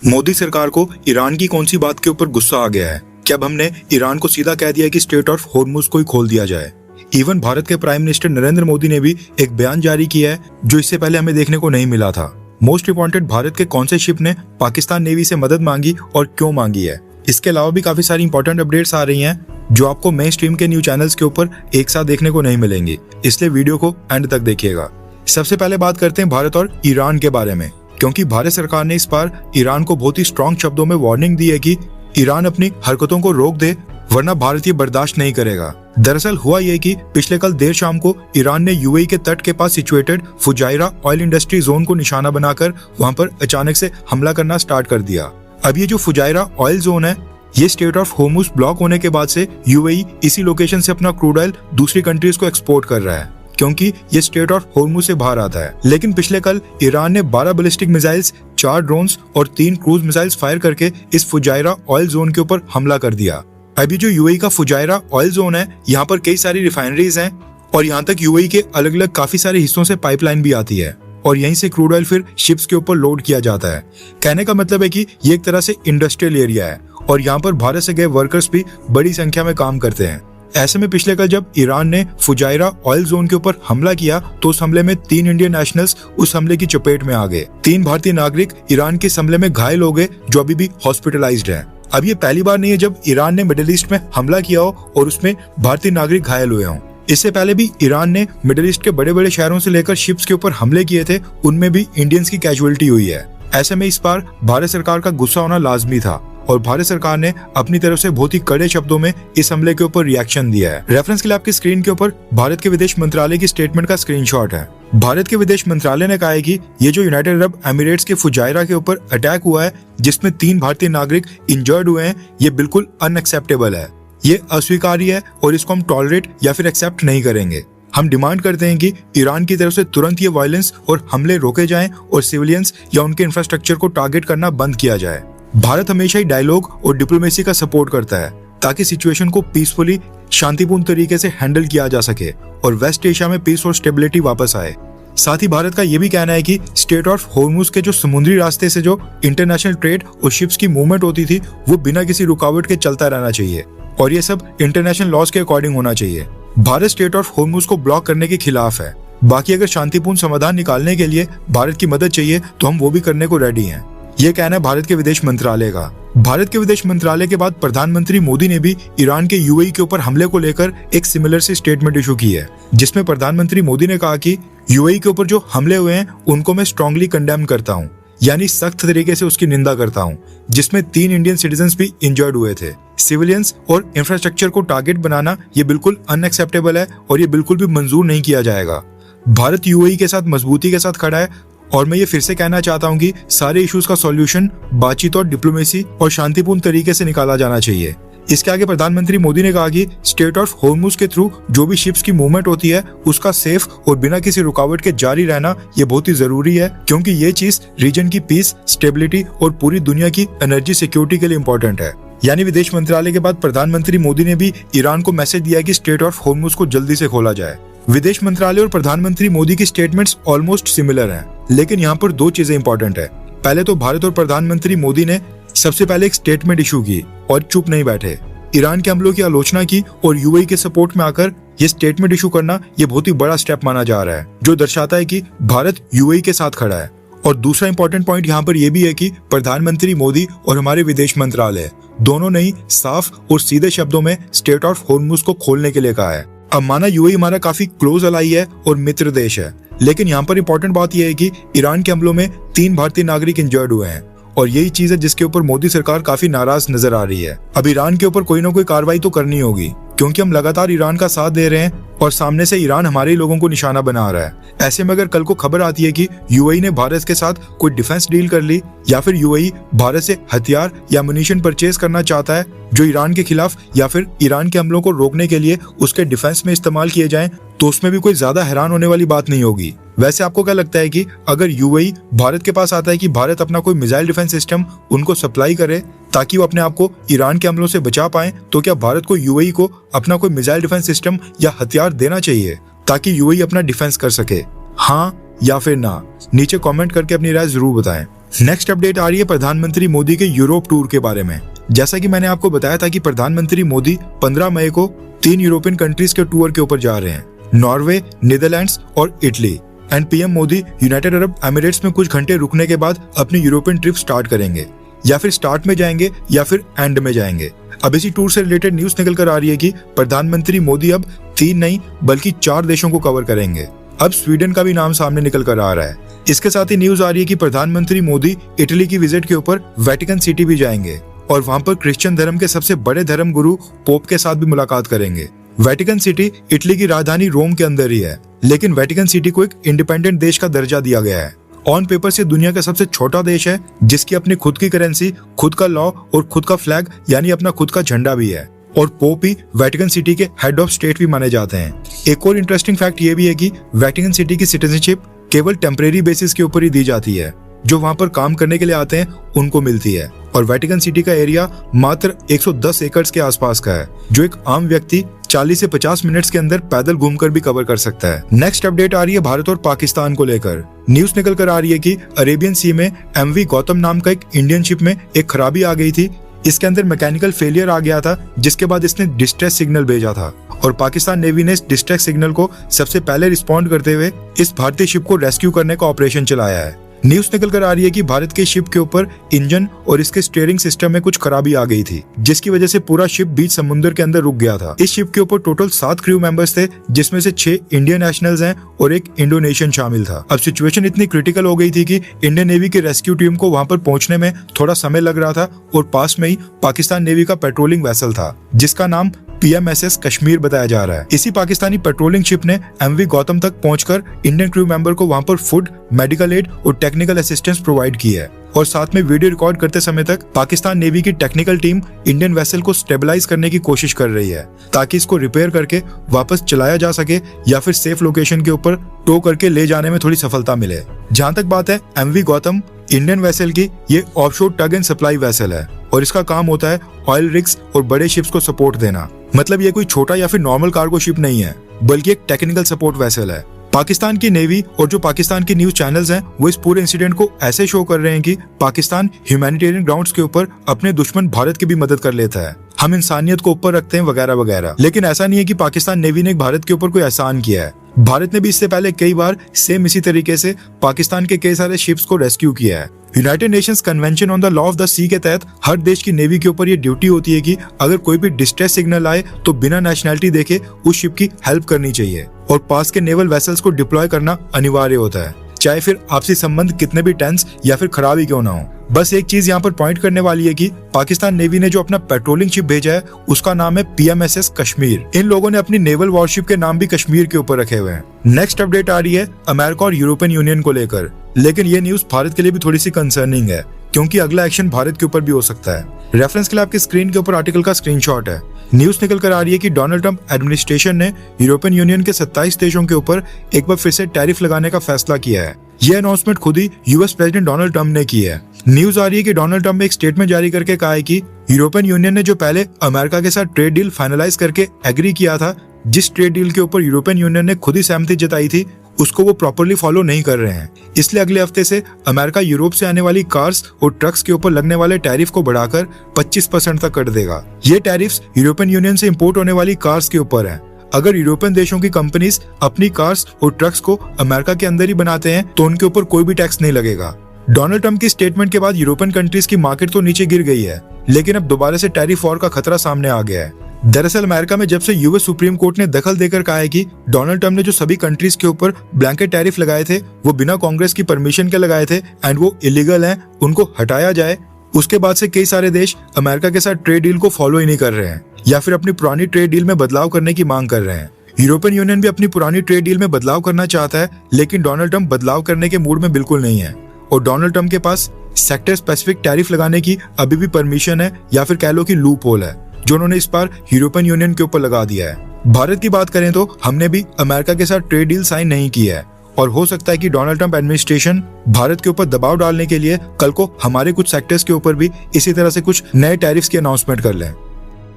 मोदी सरकार को ईरान की कौन सी बात के ऊपर गुस्सा आ गया है कि अब हमने ईरान को सीधा कह दिया कि स्ट्रेट ऑफ होर्मुज को ही खोल दिया जाए। इवन भारत के प्राइम मिनिस्टर नरेंद्र मोदी ने भी एक बयान जारी किया है जो इससे पहले हमें देखने को नहीं मिला था। मोस्ट इंपॉर्टेंट, भारत के कौन से शिप ने पाकिस्तान नेवी से मदद मांगी और क्यों मांगी है। इसके अलावा भी काफी सारी इंपॉर्टेंट अपडेट्स आ रही हैं जो आपको मेन स्ट्रीम के न्यूज चैनल्स के ऊपर एक साथ देखने को नहीं मिलेंगी, इसलिए वीडियो को एंड तक देखिएगा। सबसे पहले बात करते हैं भारत और ईरान के बारे में, क्योंकि भारत सरकार ने इस बार ईरान को बहुत ही स्ट्रॉन्ग शब्दों में वार्निंग दी है कि ईरान अपनी हरकतों को रोक दे, वरना भारत ये बर्दाश्त नहीं करेगा। दरअसल हुआ ये कि पिछले कल देर शाम को ईरान ने यूएई के तट के पास situated Fujairah oil industry zone को निशाना बनाकर वहां पर अचानक से हमला करना स्टार्ट कर दिया। अब ये जो फुजाइरा ऑयल जोन है, ये स्ट्रेट ऑफ होर्मुज ब्लॉक होने के बाद से यूएई इसी लोकेशन से अपना क्रूड ऑयल दूसरी कंट्रीज को एक्सपोर्ट कर रहा है, क्योंकि ये स्ट्रेट ऑफ होर्मुज से बाहर आता है। लेकिन पिछले कल ईरान ने 12 बैलिस्टिक मिसाइल्स, 4 ड्रोन्स और 3 क्रूज मिसाइल्स फायर करके इस फुजाइरा ऑयल जोन के ऊपर हमला कर दिया। अभी जो यूएई का फुजाइरा ऑयल जोन है, यहाँ पर कई सारी रिफाइनरीज हैं और यहाँ तक यूएई के अलग अलग काफी सारे हिस्सों से पाइपलाइन भी आती है और यहीं से क्रूड ऑयल फिर शिप्स के ऊपर लोड किया जाता है। कहने का मतलब है कि ये एक तरह से इंडस्ट्रियल एरिया है और यहाँ पर भारत से गए वर्कर्स भी बड़ी संख्या में काम करते हैं। ऐसे में पिछले कल जब ईरान ने फुजाइरा ऑयल जोन के ऊपर हमला किया तो उस हमले में 3 इंडियन नेशनल्स उस हमले की चपेट में आ गए। 3 भारतीय नागरिक ईरान के इस हमले में घायल हो गए जो अभी भी हॉस्पिटलाइज्ड हैं। अब ये पहली बार नहीं है जब ईरान ने मिडिल ईस्ट में हमला किया हो और उसमें भारतीय नागरिक घायल हुए हों। इससे पहले भी ईरान ने मिडिल ईस्ट के बड़े बड़े शहरों से लेकर शिप्स के ऊपर हमले किए थे, उनमें भी इंडियंस की कैजुअलिटी हुई है। ऐसे में इस बार भारत सरकार का गुस्सा होना लाजमी था और भारत सरकार ने अपनी तरफ से बहुत ही कड़े शब्दों में इस हमले के ऊपर रिएक्शन दिया है। रेफरेंस के लिए आपकी स्क्रीन के ऊपर भारत के विदेश मंत्रालय की स्टेटमेंट का स्क्रीनशॉट है। भारत के विदेश मंत्रालय ने कहा है कि ये जो यूनाइटेड अरब एमिरेट्स के फुजाइरा के ऊपर अटैक हुआ है जिसमें 3 भारतीय नागरिक इंजर्ड हुए हैं, ये बिल्कुल अनएक्सेप्टेबल है, ये अस्वीकार्य है और इसको हम टॉलरेट या फिर एक्सेप्ट नहीं करेंगे। हम डिमांड करते हैं कि ईरान की तरफ से तुरंत ये वायलेंस और हमले रोके जाएं और सिविलियंस या उनके इंफ्रास्ट्रक्चर को टारगेट करना बंद किया जाए। भारत हमेशा ही डायलॉग और डिप्लोमेसी का सपोर्ट करता है ताकि सिचुएशन को पीसफुली, शांतिपूर्ण तरीके से हैंडल किया जा सके और वेस्ट एशिया में पीस और स्टेबिलिटी वापस आए। साथ ही भारत का ये भी कहना है कि स्ट्रेट ऑफ होर्मुज के जो समुद्री रास्ते से जो इंटरनेशनल ट्रेड और शिप्स की मूवमेंट होती थी वो बिना किसी रुकावट के चलता रहना चाहिए और ये सब इंटरनेशनल लॉज के अकॉर्डिंग होना चाहिए। भारत स्ट्रेट ऑफ होर्मुज को ब्लॉक करने के खिलाफ है। बाकी अगर शांतिपूर्ण समाधान निकालने के लिए भारत की मदद चाहिए तो हम वो भी करने को रेडी हैं। ये कहना है भारत के विदेश मंत्रालय का। भारत के विदेश मंत्रालय के बाद प्रधानमंत्री मोदी ने भी ईरान के यूएई के ऊपर हमले को लेकर एक सिमिलर सी स्टेटमेंट इशू की है, जिसमें प्रधानमंत्री मोदी ने कहा कि यूएई के ऊपर जो हमले हुए हैं उनको मैं स्ट्रांगली कंडेम करता हूँ, यानी सख्त तरीके से उसकी निंदा करता हूँ, जिसमें 3 इंडियन सिटीजन्स भी इंजर्ड हुए थे। सिविलियंस और इंफ्रास्ट्रक्चर को टारगेट बनाना ये बिल्कुल अनएक्सेप्टेबल है और ये बिल्कुल भी मंजूर नहीं किया जाएगा। भारत यूएई के साथ मजबूती के साथ खड़ा है और मैं ये फिर से कहना चाहता हूँ कि सारे इश्यूज का सॉल्यूशन बातचीत और डिप्लोमेसी और शांतिपूर्ण तरीके से निकाला जाना चाहिए। इसके आगे प्रधानमंत्री मोदी ने कहा कि स्ट्रेट ऑफ होर्मुज के थ्रू जो भी शिप्स की मूवमेंट होती है उसका सेफ और बिना किसी रुकावट के जारी रहना ये बहुत ही जरूरी है, क्योंकि ये चीज रीजन की पीस, स्टेबिलिटी और पूरी दुनिया की एनर्जी सिक्योरिटी के लिए इम्पोर्टेंट है। यानी विदेश मंत्रालय के बाद प्रधानमंत्री मोदी ने भी ईरान को मैसेज दिया कि स्ट्रेट ऑफ होर्मुज को जल्दी से खोला जाए। विदेश मंत्रालय और प्रधानमंत्री मोदी की स्टेटमेंट्स ऑलमोस्ट सिमिलर हैं, लेकिन यहाँ पर 2 चीजें इंपॉर्टेंट है। पहले तो भारत और प्रधानमंत्री मोदी ने सबसे पहले एक स्टेटमेंट इशू की और चुप नहीं बैठे। ईरान के हमलों की आलोचना की और यूएई के सपोर्ट में आकर ये स्टेटमेंट इशू करना ये बहुत ही बड़ा स्टेप माना जा रहा है, जो दर्शाता है कि भारत यूएई के साथ खड़ा है। और दूसरा इंपॉर्टेंट पॉइंट यहाँ पर यह भी है कि प्रधानमंत्री मोदी और हमारे विदेश मंत्रालय दोनों ने ही साफ और सीधे शब्दों में स्ट्रेट ऑफ होर्मुज को खोलने के लिए कहा है। अब माना यूएई हमारा काफी क्लोज अलाई है और मित्र देश है, लेकिन यहाँ पर इंपॉर्टेंट बात यह है कि ईरान के हमलों में 3 भारतीय नागरिक इंजर्ड हुए हैं और यही चीज है जिसके ऊपर मोदी सरकार काफी नाराज नजर आ रही है। अब ईरान के ऊपर कोई ना कोई कार्रवाई तो करनी होगी, क्योंकि हम लगातार ईरान का साथ दे रहे हैं और सामने से ईरान हमारे ही लोगों को निशाना बना रहा है। ऐसे में अगर कल को खबर आती है कि यूएई ने भारत के साथ कोई डिफेंस डील कर ली या फिर यूएई भारत से हथियार या मुनीशन परचेज करना चाहता है जो ईरान के खिलाफ या फिर ईरान के हमलों को रोकने के लिए उसके डिफेंस में इस्तेमाल किए जाएं, तो उसमें भी कोई ज्यादा हैरान होने वाली बात नहीं होगी। वैसे आपको क्या लगता है कि अगर यूएई भारत के पास आता है कि भारत अपना कोई मिसाइल डिफेंस सिस्टम उनको सप्लाई करे ताकि वो अपने आप को ईरान के हमलों से बचा पाए, तो क्या भारत को यूएई को अपना कोई मिसाइल डिफेंस सिस्टम या हथियार देना चाहिए ताकि यूएई अपना डिफेंस कर सके? हाँ या फिर ना? नीचे कमेंट करके अपनी राय जरूर बताएं। नेक्स्ट अपडेट आ रही है प्रधानमंत्री मोदी के यूरोप टूर के बारे में। जैसा कि मैंने आपको बताया था कि प्रधानमंत्री मोदी 15 मई को 3 यूरोपियन कंट्रीज के टूर के ऊपर जा रहे हैं, नॉर्वे, नीदरलैंड्स और Italy. And PM Modi United Arab Emirates में कुछ घंटे रुकने के बाद अपनी यूरोपियन ट्रिप स्टार्ट करेंगे, या फिर स्टार्ट में जाएंगे या फिर एंड में जाएंगे। अब इसी टूर से रिलेटेड न्यूज निकल कर आ रही है कि प्रधानमंत्री मोदी अब 3 नहीं बल्कि 4 देशों को कवर करेंगे। अब स्वीडन का भी नाम सामने निकल कर आ रहा है। इसके साथ ही न्यूज आ रही है कि प्रधानमंत्री मोदी इटली की विजिट के ऊपर वेटिकन सिटी भी जाएंगे और वहां पर क्रिश्चियन धर्म के सबसे बड़े धर्म गुरु पोप के साथ भी मुलाकात करेंगे। वेटिकन सिटी इटली की राजधानी रोम के अंदर ही है, लेकिन वेटिकन सिटी को एक इंडिपेंडेंट देश का दर्जा दिया गया है। ऑन पेपर से दुनिया का सबसे छोटा देश है जिसकी अपनी खुद की करेंसी, खुद का लॉ और खुद का फ्लैग यानी अपना खुद का झंडा भी है, और पोप ही वेटिकन सिटी के हेड ऑफ स्टेट भी माने जाते हैं। एक और इंटरेस्टिंग फैक्ट ये भी है कि वेटिकन सिटी की सिटीजनशिप केवल टेम्परेरी बेसिस के ऊपर ही दी जाती है, जो वहां पर काम करने के लिए आते हैं उनको मिलती है। और वेटिकन सिटी का एरिया मात्र 110 एकड़ के आसपास का है, जो एक आम व्यक्ति 40 से 50 मिनट्स के अंदर पैदल घूमकर भी कवर कर सकता है। नेक्स्ट अपडेट आ रही है भारत और पाकिस्तान को लेकर। न्यूज निकल कर आ रही है कि अरेबियन सी में MV गौतम नाम का एक इंडियन शिप में एक खराबी आ गई थी। इसके अंदर मैकेनिकल फेलियर आ गया था, जिसके बाद इसने डिस्ट्रेस सिग्नल भेजा था और पाकिस्तान नेवी ने इस डिस्ट्रेस सिग्नल को सबसे पहले रिस्पॉन्ड करते हुए इस भारतीय शिप को रेस्क्यू करने का ऑपरेशन चलाया है। न्यूज निकल कर आ रही है कि भारत के शिप के ऊपर इंजन और इसके स्टीयरिंग सिस्टम में कुछ खराबी आ गई थी, जिसकी वजह से पूरा शिप बीच समुद्र के अंदर रुक गया था। इस शिप के ऊपर टोटल 7 क्रू मेंबर्स थे, जिसमें से 6 इंडियन नेशनल्स हैं और एक इंडोनेशियन शामिल था। अब सिचुएशन इतनी क्रिटिकल हो गई थी कि इंडियन नेवी की रेस्क्यू टीम को वहां पर पहुंचने में थोड़ा समय लग रहा था, और पास में ही पाकिस्तान नेवी का पेट्रोलिंग वेसल था जिसका नाम PMSS कश्मीर बताया जा रहा है। इसी पाकिस्तानी पेट्रोलिंग शिप ने MV गौतम तक पहुंचकर इंडियन क्रू मेंबर को वहां पर फूड, मेडिकल एड और टेक्निकल असिस्टेंस प्रोवाइड की है, और साथ में वीडियो रिकॉर्ड करते समय तक पाकिस्तान नेवी की टेक्निकल टीम इंडियन वेसल को स्टेबलाइज करने की कोशिश कर रही है, ताकि इसको रिपेयर करके वापस चलाया जा सके या फिर सेफ लोकेशन के ऊपर टो करके ले जाने में थोड़ी सफलता मिले। जहां तक बात है MV गौतम इंडियन वेसल की, ये offshore tug and supply vessel है और इसका काम होता है ऑयल रिग्स और बड़े शिप्स को सपोर्ट देना। मतलब ये कोई छोटा या फिर नॉर्मल कार्गो शिप नहीं है, बल्कि एक टेक्निकल सपोर्ट वेसल है। पाकिस्तान की नेवी और जो पाकिस्तान की न्यूज चैनल्स हैं वो इस पूरे इंसिडेंट को ऐसे शो कर रहे हैं कि पाकिस्तान ह्यूमैनिटेरियन ग्राउंड्स के ऊपर अपने दुश्मन भारत की भी मदद कर लेता है, हम इंसानियत को ऊपर रखते हैं वगैरह वगैरह। लेकिन ऐसा नहीं है कि पाकिस्तान नेवी ने भारत के ऊपर कोई एहसान किया है। भारत ने भी इससे पहले कई बार सेम इसी तरीके से पाकिस्तान के कई सारे शिप्स को रेस्क्यू किया है। United Nations convention on the law of the sea के तहत हर देश की नेवी के ऊपर ये ड्यूटी होती है कि अगर कोई भी डिस्ट्रेस सिग्नल आए तो बिना नेशनैलिटी देखे उस शिप की हेल्प करनी चाहिए, और पास के नेवल वेसल्स को डिप्लॉय करना अनिवार्य होता है, चाहे फिर आपसी संबंध कितने भी टेंस या फिर खराब ही क्यों ना हो। बस एक चीज यहाँ पर पॉइंट करने वाली है कि पाकिस्तान नेवी ने जो अपना पेट्रोलिंग शिप भेजा है उसका नाम है PMSS कश्मीर। इन लोगों ने अपनी नेवल वॉरशिप के नाम भी कश्मीर के ऊपर रखे हुए हैं। नेक्स्ट अपडेट आ रही है अमेरिका और यूरोपियन यूनियन को लेकर, लेकिन ये न्यूज भारत के लिए भी थोड़ी सी कंसर्निंग है, क्योंकि अगला एक्शन भारत के ऊपर भी हो सकता है। रेफरेंस के लिए आपकी स्क्रीन के ऊपर आर्टिकल का स्क्रीनशॉट है। न्यूज निकल कर आ रही है कि डोनाल्ड ट्रंप एडमिनिस्ट्रेशन ने यूरोपियन यूनियन के 27 देशों के ऊपर एक बार फिर से टैरिफ लगाने का फैसला किया है। यह अनाउंसमेंट खुद ही यूएस प्रेसिडेंट डोनाल्ड ट्रंप ने की है। न्यूज आ रही है कि डोनाल्ड ट्रंप ने एक स्टेटमेंट जारी करके कहा है कि यूरोपियन यूनियन ने जो पहले अमेरिका के साथ ट्रेड डील फाइनलाइज करके एग्री किया था, जिस ट्रेड डील के ऊपर यूरोपियन यूनियन ने खुद ही सहमति जताई थी, उसको वो प्रॉपर्ली फॉलो नहीं कर रहे हैं। इसलिए अगले हफ्ते से अमेरिका यूरोप से आने वाली कार्स और ट्रक्स के ऊपर लगने वाले टैरिफ को बढ़ाकर 25% तक कर देगा। ये टैरिफ्स यूरोपियन यूनियन से इंपोर्ट होने वाली कार्स के ऊपर है। अगर यूरोपियन देशों की कंपनीज अपनी कार्स और ट्रक्स को अमेरिका के अंदर ही बनाते हैं तो उनके ऊपर कोई भी टैक्स नहीं लगेगा। डोनाल्ड ट्रंप की स्टेटमेंट के बाद यूरोपियन कंट्रीज की मार्केट तो नीचे गिर गई है, लेकिन अब दोबारा से टैरिफ वॉर का खतरा सामने आ गया है। दरअसल अमेरिका में जब से यूएस सुप्रीम कोर्ट ने दखल देकर कहा है कि डोनाल्ड ट्रंप ने जो सभी कंट्रीज के ऊपर ब्लैंकेट टैरिफ लगाए थे वो बिना कांग्रेस की परमिशन के लगाए थे एंड वो इलीगल हैं, उनको हटाया जाए, उसके बाद से कई सारे देश अमेरिका के साथ ट्रेड डील को फॉलो ही नहीं कर रहे हैं या फिर अपनी पुरानी ट्रेड डील में बदलाव करने की मांग कर रहे हैं। यूरोपियन यूनियन भी अपनी पुरानी ट्रेड डील में बदलाव करना चाहता है, लेकिन डोनाल्ड ट्रंप बदलाव करने के मूड में बिल्कुल नहीं है और डोनाल्ड ट्रंप के पास सेक्टर स्पेसिफिक टैरिफ लगाने की अभी भी परमिशन है या फिर कह लो कि लूप होल है, जो उन्होंने इस बार यूरोपियन यूनियन के ऊपर लगा दिया है। भारत की बात करें तो हमने भी अमेरिका के साथ ट्रेड डील साइन नहीं की है और हो सकता है कि डोनाल्ड ट्रंप एडमिनिस्ट्रेशन भारत के ऊपर दबाव डालने के लिए कल को हमारे कुछ सेक्टर्स के ऊपर भी इसी तरह से कुछ नए टैरिफ्स की अनाउंसमेंट कर लें।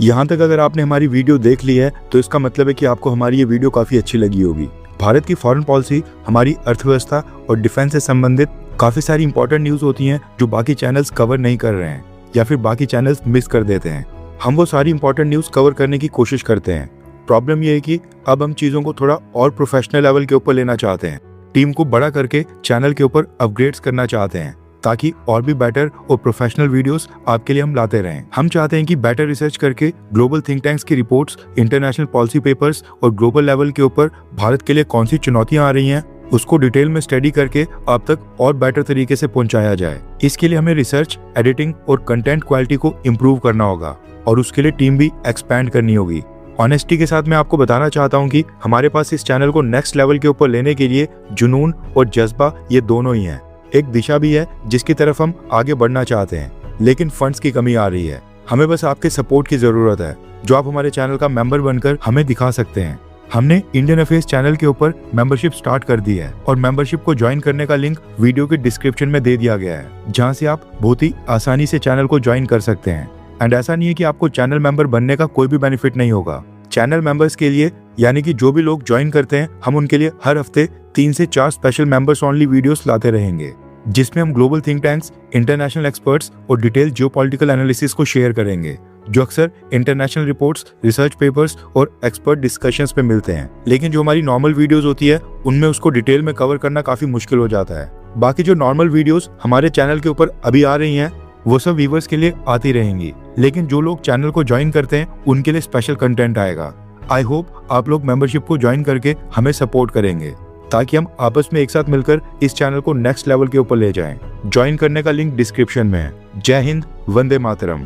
यहाँ तक अगर आपने हमारी वीडियो देख ली है तो इसका मतलब है कि आपको हमारी ये वीडियो काफी अच्छी लगी होगी। भारत की फॉरेन पॉलिसी, हमारी अर्थव्यवस्था और डिफेंस से संबंधित काफ़ी सारी इंपॉर्टेंट न्यूज़ होती हैं जो बाकी चैनल्स कवर नहीं कर रहे हैं या फिर बाकी चैनल्स मिस कर देते हैं। हम वो सारी इंपॉर्टेंट न्यूज़ कवर करने की कोशिश करते हैं। प्रॉब्लम ये है कि अब हम चीज़ों को थोड़ा और प्रोफेशनल लेवल के ऊपर लेना चाहते हैं, टीम को बड़ा करके चैनल के ऊपर अपग्रेड्स करना चाहते हैं ताकि और भी बेटर और प्रोफेशनल वीडियोस आपके लिए हम लाते रहें। हम चाहते हैं कि बेटर रिसर्च करके ग्लोबल थिंक टैंक्स की रिपोर्ट्स, इंटरनेशनल पॉलिसी पेपर्स और ग्लोबल लेवल के ऊपर भारत के लिए कौन सी चुनौतियां आ रही हैं उसको डिटेल में स्टडी करके आप तक और बेटर तरीके से पहुंचाया जाए। इसके लिए हमें रिसर्च, एडिटिंग और कंटेंट क्वालिटी को इम्प्रूव करना होगा और उसके लिए टीम भी एक्सपैंड करनी होगी। ऑनेस्टी के साथ मैं आपको बताना चाहता हूं कि हमारे पास इस चैनल को नेक्स्ट लेवल के ऊपर लेने के लिए जुनून और जज्बा ये दोनों ही हैं। एक दिशा भी है जिसकी तरफ हम आगे बढ़ना चाहते हैं, लेकिन फंड्स की कमी आ रही है। हमें बस आपके सपोर्ट की जरूरत है जो आप हमारे चैनल का मेंबर बनकर हमें दिखा सकते हैं। हमने इंडियन अफेयर्स चैनल के ऊपर मेंबरशिप स्टार्ट कर दी है और मेंबरशिप को ज्वाइन करने का लिंक वीडियो के डिस्क्रिप्शन में दे दिया गया है, जहां से आप बहुत ही आसानी से चैनल को ज्वाइन कर सकते हैं। एंड ऐसा नहीं है कि आपको चैनल मेंबर बनने का कोई भी बेनिफिट नहीं होगा। चैनल मेंबर्स के लिए यानी कि जो भी लोग ज्वाइन करते हैं, हम उनके लिए हर हफ्ते 3 से 4 स्पेशल मेंबर्स ओनली वीडियोस लाते रहेंगे, जिसमें हम global think tanks, international experts और डिटेल जियोपॉलिटिकल एनालिसिस को शेयर करेंगे, जो अक्सर इंटरनेशनल रिपोर्ट्स, रिसर्च पेपर्स और एक्सपर्ट डिस्कशंस पे मिलते हैं। लेकिन जो हमारी नॉर्मल वीडियोस होती है उनमें उसको डिटेल में कवर करना काफी मुश्किल हो जाता है। बाकी जो नॉर्मल वीडियोस हमारे चैनल के ऊपर अभी आ रही हैं वो सब व्यूवर्स के लिए आती रहेंगी, लेकिन जो लोग चैनल को ज्वाइन करते हैं उनके लिए स्पेशल कंटेंट आएगा। आई होप आप लोग मेंबरशिप को ज्वाइन करके हमें सपोर्ट करेंगे ताकि हम आपस में एक साथ मिलकर इस चैनल को नेक्स्ट लेवल के ऊपर ले जाएं। ज्वाइन करने का लिंक डिस्क्रिप्शन में है। जय हिंद, वंदे मातरम।